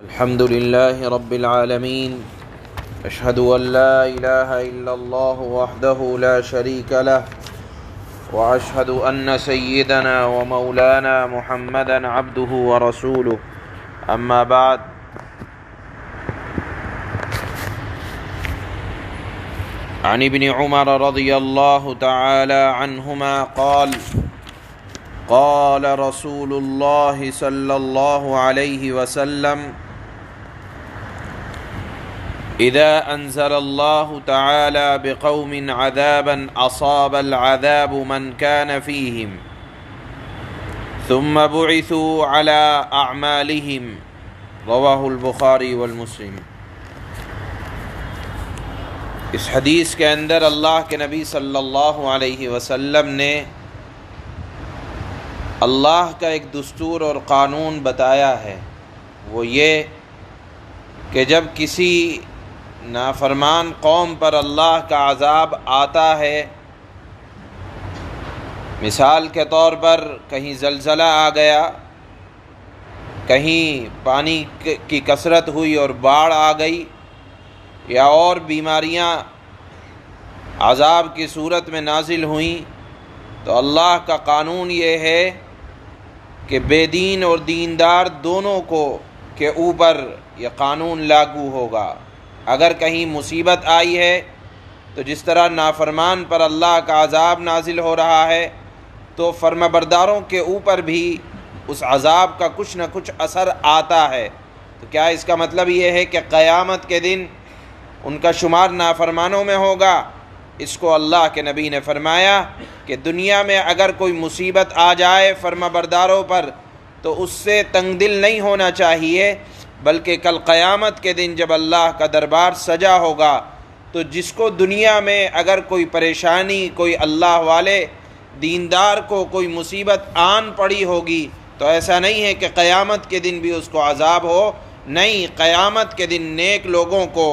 الحمد لله رب العالمين أشهد أن لا إله إلا الله وحده لا شريك له وأشهد أن سيدنا ومولانا محمدا عبده ورسوله أما بعد عن ابن عمر رضي الله تعالى عنهما قال رسول الله صلى الله عليه وسلم إذا أنزل الله تعالى بقوم عذابا أصاب العذاب من كان فيهم ثم بعثوا على أعمالهم رواه البخاری والمسلم۔ اس حدیث کے اندر اللہ کے نبی صلی اللہ علیہ وسلم نے اللہ کا ایک دستور اور قانون بتایا ہے، وہ یہ کہ جب کسی نافرمان قوم پر اللہ کا عذاب آتا ہے، مثال کے طور پر کہیں زلزلہ آ گیا، کہیں پانی کی کثرت ہوئی اور باڑھ آ گئی، یا اور بیماریاں عذاب کی صورت میں نازل ہوئیں، تو اللہ کا قانون یہ ہے کہ بے دین اور دیندار دونوں کو کے اوپر یہ قانون لاگو ہوگا۔ اگر کہیں مصیبت آئی ہے تو جس طرح نافرمان پر اللہ کا عذاب نازل ہو رہا ہے، تو فرمانبرداروں کے اوپر بھی اس عذاب کا کچھ نہ کچھ اثر آتا ہے۔ تو کیا اس کا مطلب یہ ہے کہ قیامت کے دن ان کا شمار نافرمانوں میں ہوگا؟ اس کو اللہ کے نبی نے فرمایا کہ دنیا میں اگر کوئی مصیبت آ جائے فرمانبرداروں پر تو اس سے تنگ دل نہیں ہونا چاہیے، بلکہ کل قیامت کے دن جب اللہ کا دربار سجا ہوگا تو جس کو دنیا میں اگر کوئی پریشانی، کوئی اللہ والے دیندار کو کوئی مصیبت آن پڑی ہوگی تو ایسا نہیں ہے کہ قیامت کے دن بھی اس کو عذاب ہو، نہیں، قیامت کے دن نیک لوگوں کو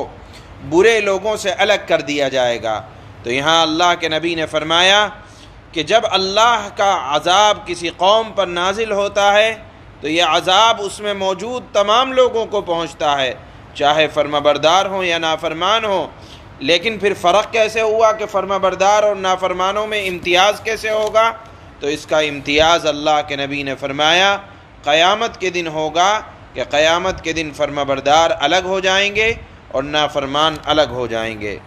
برے لوگوں سے الگ کر دیا جائے گا۔ تو یہاں اللہ کے نبی نے فرمایا کہ جب اللہ کا عذاب کسی قوم پر نازل ہوتا ہے تو یہ عذاب اس میں موجود تمام لوگوں کو پہنچتا ہے، چاہے فرمانبردار ہوں یا نافرمان ہوں۔ لیکن پھر فرق کیسے ہوا کہ فرمانبردار اور نافرمانوں میں امتیاز کیسے ہوگا؟ تو اس کا امتیاز اللہ کے نبی نے فرمایا قیامت کے دن ہوگا کہ قیامت کے دن فرمانبردار الگ ہو جائیں گے اور نافرمان الگ ہو جائیں گے۔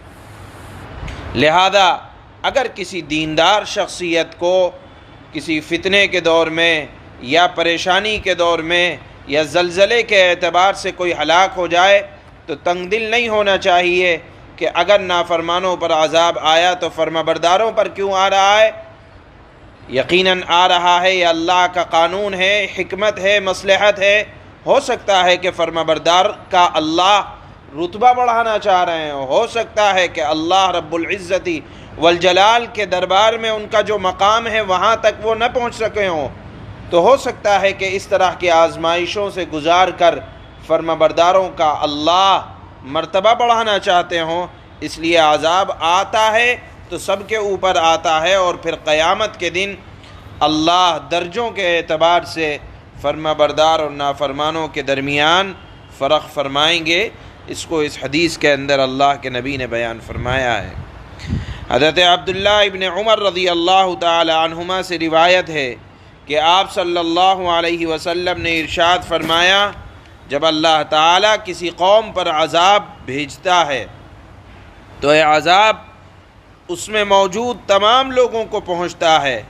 لہذا اگر کسی دیندار شخصیت کو کسی فتنے کے دور میں یا پریشانی کے دور میں یا زلزلے کے اعتبار سے کوئی ہلاک ہو جائے تو تنگ دل نہیں ہونا چاہیے کہ اگر نافرمانوں پر عذاب آیا تو فرمانبرداروں پر کیوں آ رہا ہے؟ یقیناً آ رہا ہے، یہ اللہ کا قانون ہے، حکمت ہے، مصلحت ہے۔ ہو سکتا ہے کہ فرمانبردار کا اللہ رتبہ بڑھانا چاہ رہے ہیں، ہو سکتا ہے کہ اللہ رب العزت والجلال کے دربار میں ان کا جو مقام ہے وہاں تک وہ نہ پہنچ سکے ہوں، تو ہو سکتا ہے کہ اس طرح کی آزمائشوں سے گزار کر فرمانبرداروں کا اللہ مرتبہ بڑھانا چاہتے ہوں، اس لیے عذاب آتا ہے تو سب کے اوپر آتا ہے، اور پھر قیامت کے دن اللہ درجوں کے اعتبار سے فرمانبردار اور نافرمانوں کے درمیان فرق فرمائیں گے۔ اس کو اس حدیث کے اندر اللہ کے نبی نے بیان فرمایا ہے۔ حضرت عبداللہ ابن عمر رضی اللہ تعالی عنہما سے روایت ہے کہ آپ صلی اللہ علیہ وسلم نے ارشاد فرمایا جب اللہ تعالیٰ کسی قوم پر عذاب بھیجتا ہے تو یہ عذاب اس میں موجود تمام لوگوں کو پہنچتا ہے،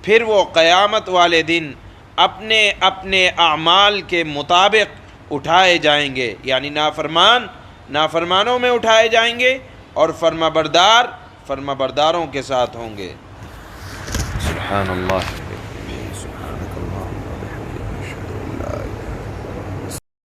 پھر وہ قیامت والے دن اپنے اپنے اعمال کے مطابق اٹھائے جائیں گے، یعنی نافرمانوں میں اٹھائے جائیں گے اور فرمانبرداروں کے ساتھ ہوں گے۔ سبحان اللہ۔